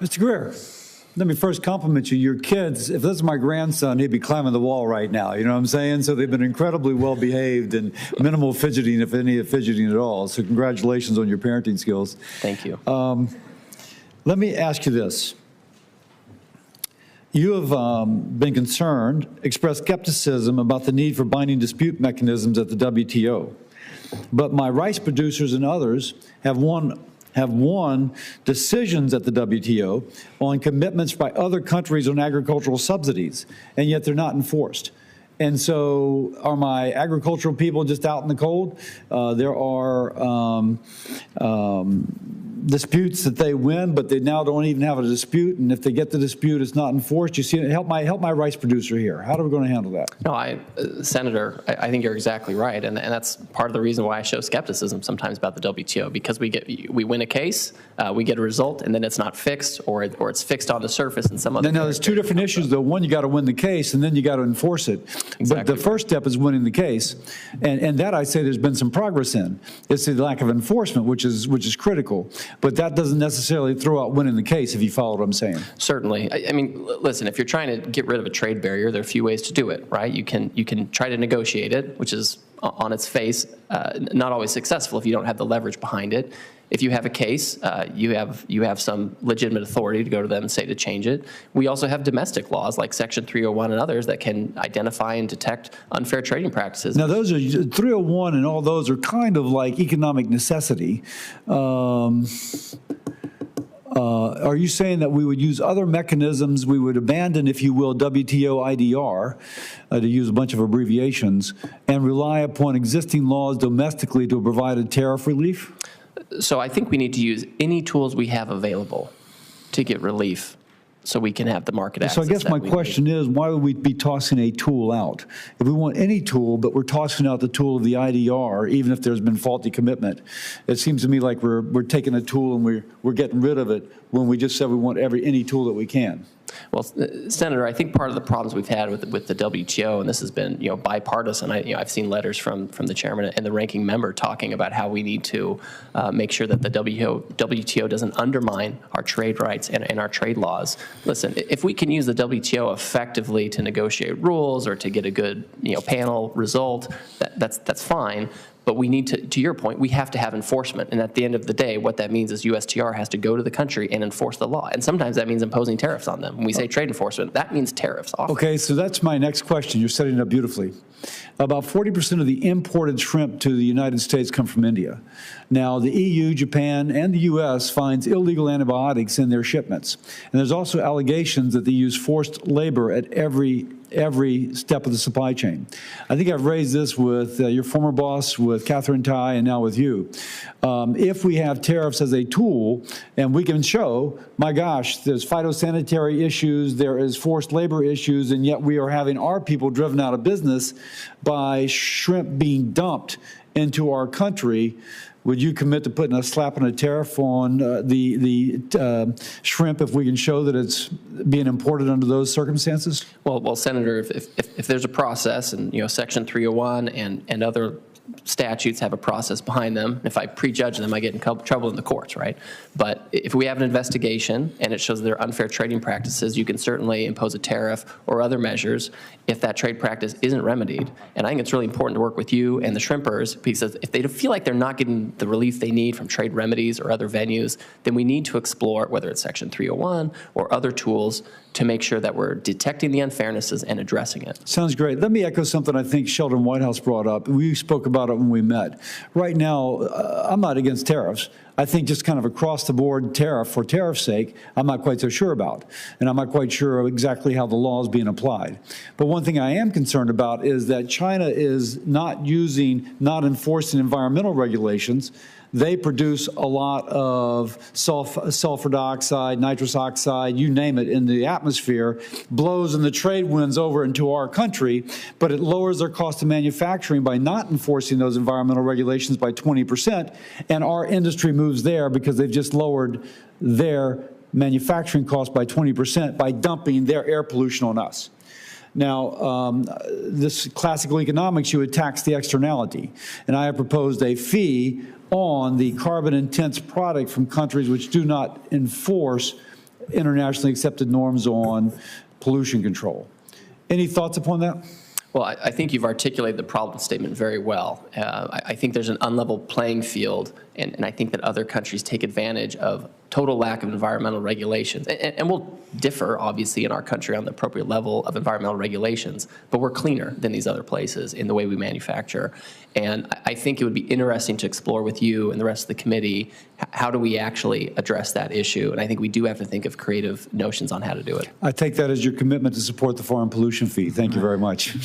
Mr. Greer, let me first compliment you. Your kids, if this is my grandson, he'd be climbing the wall right now. You know what I'm saying? So they've been incredibly well behaved and minimal fidgeting, if any fidgeting at all. So congratulations on your parenting skills. Thank you. Let me ask you this. You have been concerned, expressed skepticism about the need for binding dispute mechanisms at the WTO. But my rice producers and others have won decisions at the WTO on commitments by other countries on agricultural subsidies, and yet they're not enforced. And so are my agricultural people just out in the cold? There are disputes that they win, but they now don't even have a dispute. And if they get the dispute, it's not enforced. You see, help my rice producer here. How are we going to handle that? No, Senator, I think you're exactly right, and that's part of the reason why I show skepticism sometimes about the WTO, because we win a case, we get a result, and then it's not fixed, or it's fixed on the surface in some other. Now there's two different issues, though. One, you got to win the case, and then you got to enforce it. Exactly. But the first step is winning the case, and that I say there's been some progress in. It's the lack of enforcement, which is critical. But that doesn't necessarily throw out winning the case, if you follow what I'm saying. Certainly. I mean, listen, if you're trying to get rid of a trade barrier, there are a few ways to do it, right? You can try to negotiate it, which is on its face not always successful if you don't have the leverage behind it. If you have a case, you have some legitimate authority to go to them and say to change it. We also have domestic laws like Section 301 and others that can identify and detect unfair trading practices. Now, those are 301 and all those are kind of like economic necessity. Are you saying that we would use other mechanisms, we would abandon, if you will, WTO IDR, to use a bunch of abbreviations, and rely upon existing laws domestically to provide a tariff relief? So I think we need to use any tools we have available to get relief so we can have the market access. So I guess my question is, why would we be tossing a tool out? If we want any tool, but we're tossing out the tool of the IDR, even if there's been faulty commitment, it seems to me like we're taking a tool and we're getting rid of it when we just said we want any tool that we can. Well, Senator, I think part of the problems we've had with the WTO, and this has been bipartisan. I've seen letters from the chairman and the ranking member talking about how we need to make sure that the WTO doesn't undermine our trade rights and our trade laws. Listen, if we can use the WTO effectively to negotiate rules or to get a good panel result, that's fine. But we need to your point, we have to have enforcement. And at the end of the day, what that means is USTR has to go to the country and enforce the law. And sometimes that means imposing tariffs on them. When we say trade enforcement, that means tariffs. Often. Okay, so that's my next question. You're setting it up beautifully. About 40% of the imported shrimp to the United States come from India. Now, the EU, Japan, and the U.S. finds illegal antibiotics in their shipments. And there's also allegations that they use forced labor at every step of the supply chain. I think I've raised this with your former boss, with Catherine Tai, and now with you. If we have tariffs as a tool, and we can show, my gosh, there's phytosanitary issues, there is forced labor issues, and yet we are having our people driven out of business by shrimp being dumped into our country, would you commit to putting a slap and a tariff on the shrimp if we can show that it's being imported under those circumstances? Well, Senator, if there's a process, and Section 301 and other statutes have a process behind them. If I prejudge them, I get in trouble in the courts, right? But if we have an investigation and it shows there are unfair trading practices, you can certainly impose a tariff or other measures if that trade practice isn't remedied. And I think it's really important to work with you and the shrimpers, because if they feel like they're not getting the relief they need from trade remedies or other venues, then we need to explore, whether it's Section 301 or other tools, to make sure that we're detecting the unfairnesses and addressing it. Sounds great. Let me echo something I think Sheldon Whitehouse brought up. We spoke about it when we met. Right now, I'm not against tariffs. I think just kind of across the board tariff for tariff's sake, I'm not quite so sure about. And I'm not quite sure exactly how the law is being applied. But one thing I am concerned about is that China is not enforcing environmental regulations. They produce a lot of sulfur dioxide, nitrous oxide, you name it, in the atmosphere, blows in the trade winds over into our country, but it lowers their cost of manufacturing by not enforcing those environmental regulations by 20%, and our industry moves there because they've just lowered their manufacturing cost by 20% by dumping their air pollution on us. Now, this classical economics, you would tax the externality, and I have proposed a fee on the carbon-intense product from countries which do not enforce internationally accepted norms on pollution control. Any thoughts upon that? Well, I think you've articulated the problem statement very well. I think there's an unlevel playing field, and I think that other countries take advantage of total lack of environmental regulations. And we'll differ, obviously, in our country on the appropriate level of environmental regulations, but we're cleaner than these other places in the way we manufacture. And I think it would be interesting to explore with you and the rest of the committee, how do we actually address that issue? And I think we do have to think of creative notions on how to do it. I take that as your commitment to support the foreign pollution fee. Thank you very much.